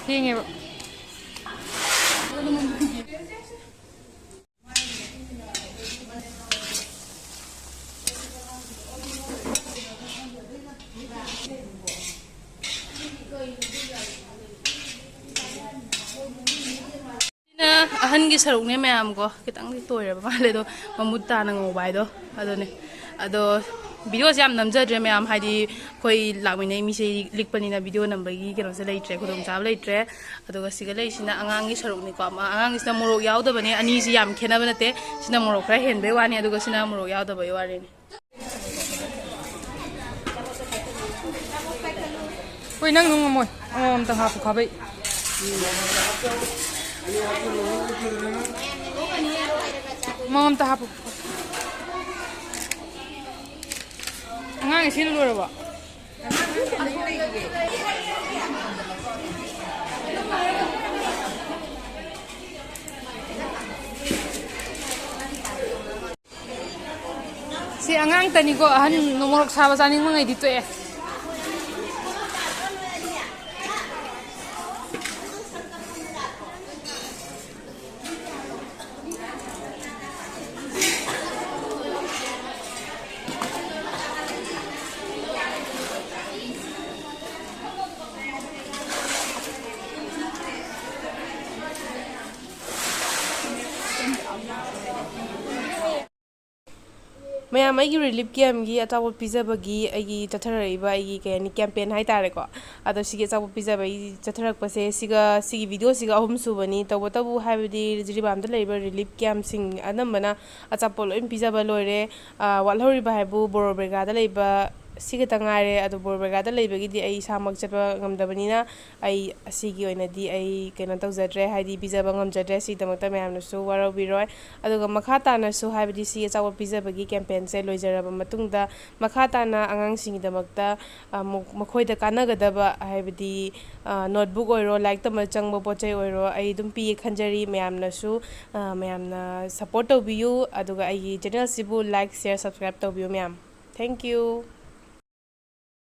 ꯊꯦꯡꯉꯦꯕ ꯑꯍꯟꯒꯤ ꯁꯔꯨꯛꯅꯦ ꯃꯌꯥꯝꯀꯣ ꯈꯤꯇꯪꯗꯤ ꯇꯣꯏꯔꯕ ꯃꯥꯜꯂꯦ ꯑꯗꯣ ꯃꯃꯨꯠ ꯇꯥꯅ ꯉꯧꯕ ꯍꯥꯏꯗꯣ ꯑꯗꯨꯅꯦ ꯑꯗꯣ ꯚꯤꯗꯤꯑꯣꯁꯦ ꯌꯥꯝ ꯅꯝꯖꯗ꯭ꯔꯦ ꯃꯌꯥꯝ ꯍꯥꯏꯗꯤ ꯑꯩꯈꯣꯏ ꯂꯥꯛꯃꯤꯟꯅꯩ ꯃꯤꯁꯦ ꯂꯤꯛꯄꯅꯤꯅ ꯚꯤꯗꯤꯑꯣ ꯅꯝꯕꯒꯤ ꯀꯩꯅꯣꯁꯦ ꯂꯩꯇ꯭ꯔꯦ ꯈꯨꯗꯣꯡꯆꯥꯕ ꯂꯩꯇ꯭ꯔꯦ ꯑꯗꯨꯒ ꯁꯤꯒ ꯂꯩꯁꯤꯅ ꯑꯉꯥꯡꯒꯤ ꯁꯔꯨꯛꯅꯤꯀꯣ ꯑꯉꯥꯡꯒꯤꯁꯤꯅ ꯃꯣꯔꯣꯛ ꯌꯥꯎꯗꯕꯅꯦ ꯑꯅꯤꯁꯤ ꯌꯥꯝ ꯈꯦꯠꯅꯕ ꯅꯠꯇꯦ ꯁꯤꯅ ꯃꯣꯔꯣꯛ ꯈꯔ ꯍꯦꯟꯕꯩ ꯋꯥꯅꯤ ꯑꯗꯨꯒ ꯁꯤꯅ ꯃꯣꯔꯣꯛ ꯌꯥꯎꯗꯕꯩ ꯋꯥꯔꯤꯅꯤ ꯍꯣꯏ ꯅꯪ ꯉꯝꯃꯣꯏ ꯑꯝꯇ ꯍꯥꯞꯄꯨ ꯈꯥꯕꯩ ꯑꯝꯇ ꯍꯥꯞꯄꯨ ꯑꯉꯥꯡꯒꯤ ꯁꯤꯅ ꯂꯣꯏꯔꯕꯣ ꯁꯤ ꯑꯉꯥꯡꯇꯅꯤꯀꯣ ꯑꯍꯟ ꯃꯣꯔꯣꯛ ꯁꯥꯕ ꯆꯥꯅꯤꯡꯕꯉꯩꯗꯤ ꯇꯣꯛꯑꯦ ꯃꯌꯥꯝ ꯑꯩꯒꯤ ꯔꯤꯂꯤꯞ ꯀꯦꯝꯒꯤ ꯑꯆꯥꯄꯣꯠ ꯄꯤꯖꯕꯒꯤ ꯑꯩꯒꯤ ꯆꯠꯊꯔꯛꯏꯕ ꯑꯩꯒꯤ ꯀꯩ ꯍꯥꯏꯅꯤ ꯀꯦꯝꯄꯦꯟ ꯍꯥꯏꯇꯥꯔꯦꯀꯣ ꯑꯗꯣ ꯁꯤꯒꯤ ꯑꯆꯥꯄꯣꯠ ꯄꯤꯖꯕꯒꯤ ꯆꯠꯊꯔꯛꯄꯁꯦ ꯁꯤꯒꯤ ꯚꯤꯗꯤꯑꯣꯁꯤꯒ 3 ꯁꯨꯕꯅꯤ ꯇꯧꯕꯇꯕꯨ ꯍꯥꯏꯕꯗꯤ ꯖꯤꯔꯤꯕꯥꯝꯗ ꯂꯩꯕ ꯔꯤꯂꯤꯞ ꯀꯦꯝꯞꯁꯤꯡ ꯑꯅꯝꯕꯅ ꯑꯆꯥꯄꯣꯠ ꯂꯣꯏ ꯄꯤꯖꯕ ꯂꯣꯏꯔꯦ ꯋꯥꯠꯍꯧꯔꯤꯕ ꯍꯥꯏꯕꯨ ꯕꯣꯔꯣꯕꯦꯒꯥꯗ ꯂꯩꯕ ꯁꯤꯈꯛꯇ ꯉꯥꯏꯔꯦ ꯑꯗꯣ ꯕꯣꯔꯣꯕꯦꯒꯥꯗ ꯂꯩꯕꯒꯤꯗꯤ ꯑꯩ ꯏꯁꯥꯃꯛ ꯆꯠꯄ ꯉꯝꯗꯕꯅꯤꯅ ꯑꯩ ꯑꯁꯤꯒꯤ ꯑꯣꯏꯅꯗꯤ ꯑꯩ ꯀꯩꯅꯣ ꯇꯧꯖꯗ꯭ꯔꯦ ꯍꯥꯏꯗꯤ ꯄꯤꯖꯕ ꯉꯝꯖꯗ꯭ꯔꯦ ꯁꯤꯒꯤꯗꯃꯛꯇ ꯃꯌꯥꯝꯅꯁꯨ ꯋꯥꯔꯧꯕꯤꯔꯣꯏ ꯑꯗꯨꯒ ꯃꯈꯥ ꯇꯥꯅꯁꯨ ꯍꯥꯏꯕꯗꯤ ꯁꯤ ꯑꯆꯥꯄꯣꯠ ꯄꯤꯖꯕꯒꯤ ꯀꯦꯝꯄꯦꯟꯁꯦ ꯂꯣꯏꯖꯔꯕ ꯃꯇꯨꯡꯗ ꯃꯈꯥ ꯇꯥꯅ ꯑꯉꯥꯡꯁꯤꯡꯒꯤꯗꯃꯛꯇ ꯃꯈꯣꯏꯗ ꯀꯥꯟꯅꯒꯗꯕ ꯍꯥꯏꯕꯗꯤ ꯅꯣꯠꯕꯨꯛ ꯑꯣꯏꯔꯣ ꯂꯥꯏꯔꯤꯛ ꯇꯝꯕ ꯆꯪꯕ ꯄꯣꯠ ꯆꯩ ꯑꯣꯏꯔꯣ ꯑꯩ ꯑꯗꯨꯝ ꯄꯤꯒꯦ ꯈꯟꯖꯔꯤ ꯃꯌꯥꯝꯅ ꯁꯞꯄꯣꯔꯠ ꯇꯧꯕꯤꯌꯨ ꯑꯗꯨꯒ ꯑꯩꯒꯤ ꯆꯦꯅꯦꯜꯁꯤꯕꯨ ꯂꯥꯏꯛ ꯁꯤꯌꯔ ꯁꯕꯁꯀ꯭ꯔꯥꯏꯕ ꯇꯧꯕꯤꯌꯨ ꯃꯌꯥꯝ ꯊꯦꯡꯛ ꯌꯨ